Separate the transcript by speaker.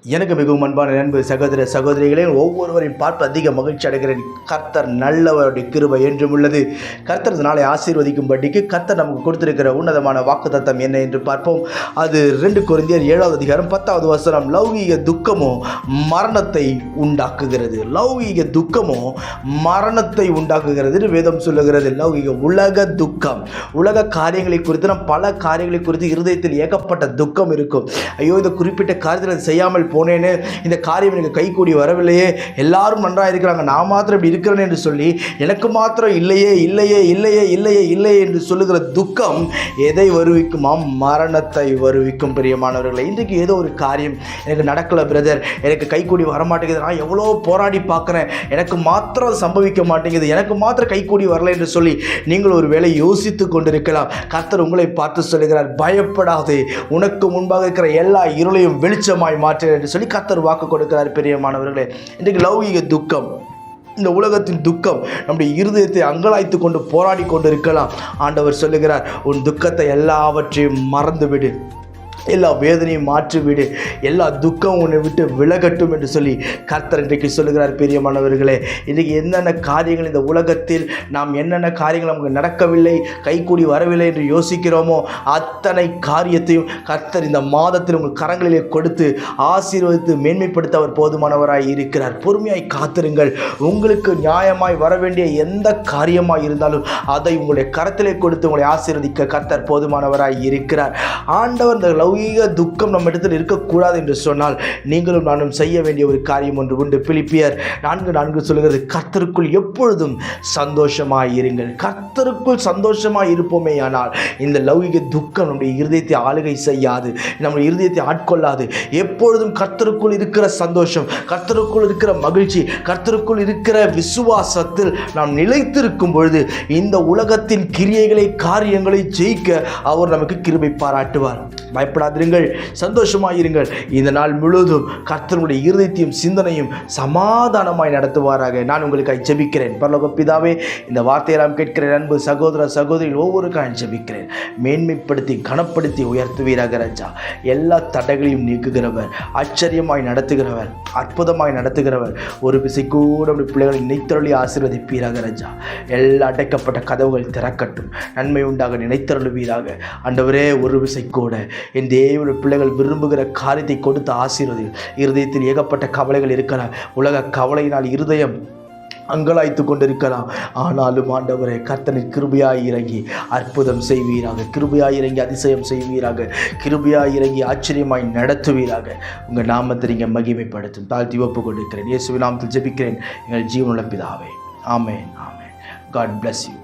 Speaker 1: எனக்கு மிகவும் அன்பான நண்பு சகோதர சகோதரிகளே, ஒவ்வொருவரையும் பார்த்து அதிக மகிழ்ச்சி அடைகிறேன். கர்த்தர் நல்லவருடைய கிருபை என்றும் உள்ளது. கர்த்தர் நாளை ஆசீர்வதிக்கும்படிக்கு கர்த்தர் நமக்கு கொடுத்திருக்கிற உன்னதமான வாக்குத்தத்தம் என்ன என்று பார்ப்போம். அது 2 கொரிந்தியர் 7வது அதிகாரம் 10வது வசனம். லௌகீக துக்கமோ மரணத்தை உண்டாக்குகிறது. லௌகீக துக்கமோ மரணத்தை உண்டாக்குகிறது என்று வேதம் சொல்லுகிறது. லௌகீக உலக துக்கம், உலக காரியங்களை குறித்து நாம் பல காரியங்களை குறித்து இருதயத்தில் ஏகப்பட்ட துக்கம் இருக்கும். ஐயோ, இந்த குறிப்பிட்ட காரியத்தில் செய்யாமல் போனேன்னு, இந்த காரியம் எனக்கு கைகூடி வரவில்லையே, எல்லாரும் நன்றாக இருக்கிறாங்க, நான் மாத்திரம் இப்படி இருக்கிறேன் என்று சொல்லி எனக்கு மாத்திரம் இல்லையே இல்லையே இல்லையே இல்லையே இல்லையே என்று சொல்லுகிற துக்கம் எதை வருவிக்குமாம்? மரணத்தை வருவிக்கும். பிரியமானவர்களை, இன்றைக்கு ஏதோ ஒரு காரியம் எனக்கு நடக்கலை பிரதர், எனக்கு கைகூடி வரமாட்டேங்குது, நான் எவ்வளோ போராடி பார்க்குறேன், எனக்கு மாத்திரம் அது சம்பவிக்க மாட்டேங்குது, எனக்கு மாத்திரம் கைகூடி வரலை என்று சொல்லி நீங்கள் ஒரு வேளை யோசித்து கொண்டிருக்கலாம். கர்த்தர் உங்களை பார்த்து சொல்லுகிறார், பயப்படாதே, உனக்கு முன்பாக இருக்கிற எல்லா இருளையும் வெளிச்சமாய் மாற்ற என்று சொல்லி கர்த்தர் வாக்கு கொடுக்கிறார். பிரியமானவர்களே, இன்றைக்கு லௌகீக துக்கம், இந்த உலகத்தின் துக்கம் நம்முடைய இருதயத்தை அங்கலாய்த்து கொண்டு போராடி கொண்டு இருக்கலாம். ஆண்டவர் சொல்லுகிறார், உன் துக்கத்தை எல்லாவற்றையும் மறந்துவிடு, எல்லா வேதனையும் மாற்றிவிடு, எல்லா துக்கம் உன்னை விட்டு விலகட்டும் என்று சொல்லி கர்த்தர் இன்றைக்கு சொல்லுகிறார். பிரியமானவர்களே, இன்றைக்கு என்னென்ன காரியங்கள் இந்த உலகத்தில் நாம் என்னென்ன காரியங்கள் நமக்கு நடக்கவில்லை, கைகூடி வரவில்லை என்று யோசிக்கிறோமோ அத்தனை காரியத்தையும் கர்த்தர் இந்த மாதத்தில் உங்கள் கரங்களிலே கொடுத்து ஆசீர்வதித்து மேன்மைப்படுத்த அவர் போதுமானவராய் இருக்கிறார். பொறுமையாய் காத்திருங்கள். உங்களுக்கு நியாயமாய் வர வேண்டிய எந்த காரியமாய் இருந்தாலும் அதை உங்களுடைய கரத்திலே கொடுத்து உங்களை ஆசீர்வதிக்க கர்த்தர் போதுமானவராய் இருக்கிறார். ஆண்டவர் இந்த லௌகீக துக்கம் நம்ம இடத்தில் இருக்கக்கூடாது என்று சொன்னால் நீங்களும் நானும் செய்ய வேண்டிய ஒரு காரியம் ஒன்று உண்டு. பிலிப்பியர் 4:4 சொல்லுகிறது, கர்த்தருக்குள் எப்பொழுதும் சந்தோஷமாய் இருங்கள். கர்த்தருக்குள் சந்தோஷமாய் இருப்போமே ஆனால் இந்த லௌகீக துக்கம் நம்முடைய இருதயத்தை ஆளுகை செய்யாது, நம்முடைய இருதயத்தை ஆட்கொள்ளாது. எப்பொழுதும் கர்த்தருக்குள் இருக்கிற சந்தோஷம், கர்த்தருக்குள் இருக்கிற மகிழ்ச்சி, கர்த்தருக்குள் இருக்கிற விசுவாசத்தில் நாம் நிலைத்திருக்கும் பொழுது இந்த உலகத்தின் கிரியைகளை காரியங்களை ஜெயிக்க அவர் நமக்கு கிருபை பாராட்டுவார். பயப்படாதிருங்கள், சந்தோஷமாயிருங்கள். இந்த நாள் முழுவதும் கர்த்தருடைய இருதயத்தையும் சிந்தனையும் சமாதானமாய் நடத்துவாராக. நான் உங்களுக்காக ஜெபிக்கிறேன். பரலோக பிதாவே, இந்த வார்த்தையெல்லாம் கேட்கிற அன்பு சகோதர சகோதரிகள் ஒவ்வொருக்காக ஜெபிக்கிறேன். மேன்மைப்படுத்தி கனப்படுத்தி உயர்த்துவீராக ராஜா. எல்லா தடைகளையும் நீக்குகிறவர், ஆச்சரியமாய் நடத்துகிறவர், அற்புதமாய் நடத்துகிறவர். ஒரு விசை கூட அப்படி பிள்ளைகளை நினைத்தருளி ஆசீர்வதிப்பீராக ராஜா. எல்லா அடைக்கப்பட்ட கதவுகள் திறக்கட்டும், நன்மை உண்டாக நினைத்தருளுவீராக. ஆண்டவரே, ஒரு விசை கூட என் தேவனுடைய பிள்ளைகள் விரும்புகிற காரியத்தை கொடுத்து ஆசீர்வதி. இருதயத்தில் ஏகப்பட்ட கவலைகள் இருக்கலாம். உலக கவலையினால் இருதயம் அங்கலாய்த்து கொண்டிருக்கலாம். ஆனாலும் ஆண்டவரே, கர்த்தரின் கிருபையாய் இறங்கி அற்புதம் செய்வீராக, கிருபையாய் இறங்கி அதிசயம் செய்வீராக, கிருபையாய் இறங்கி ஆச்சரியமாய் நடத்துவீராக. உங்கள் நாமத்தை நீங்கள் மகிமைப்படுத்தும் தாழ்த்தி ஒப்பு கொண்டிருக்கிறேன். இயேசுவின் நாமத்தில் ஜெபிக்கிறேன் எங்கள் ஜீவனுள்ள பிதாவே. ஆமென், ஆமென். God bless you.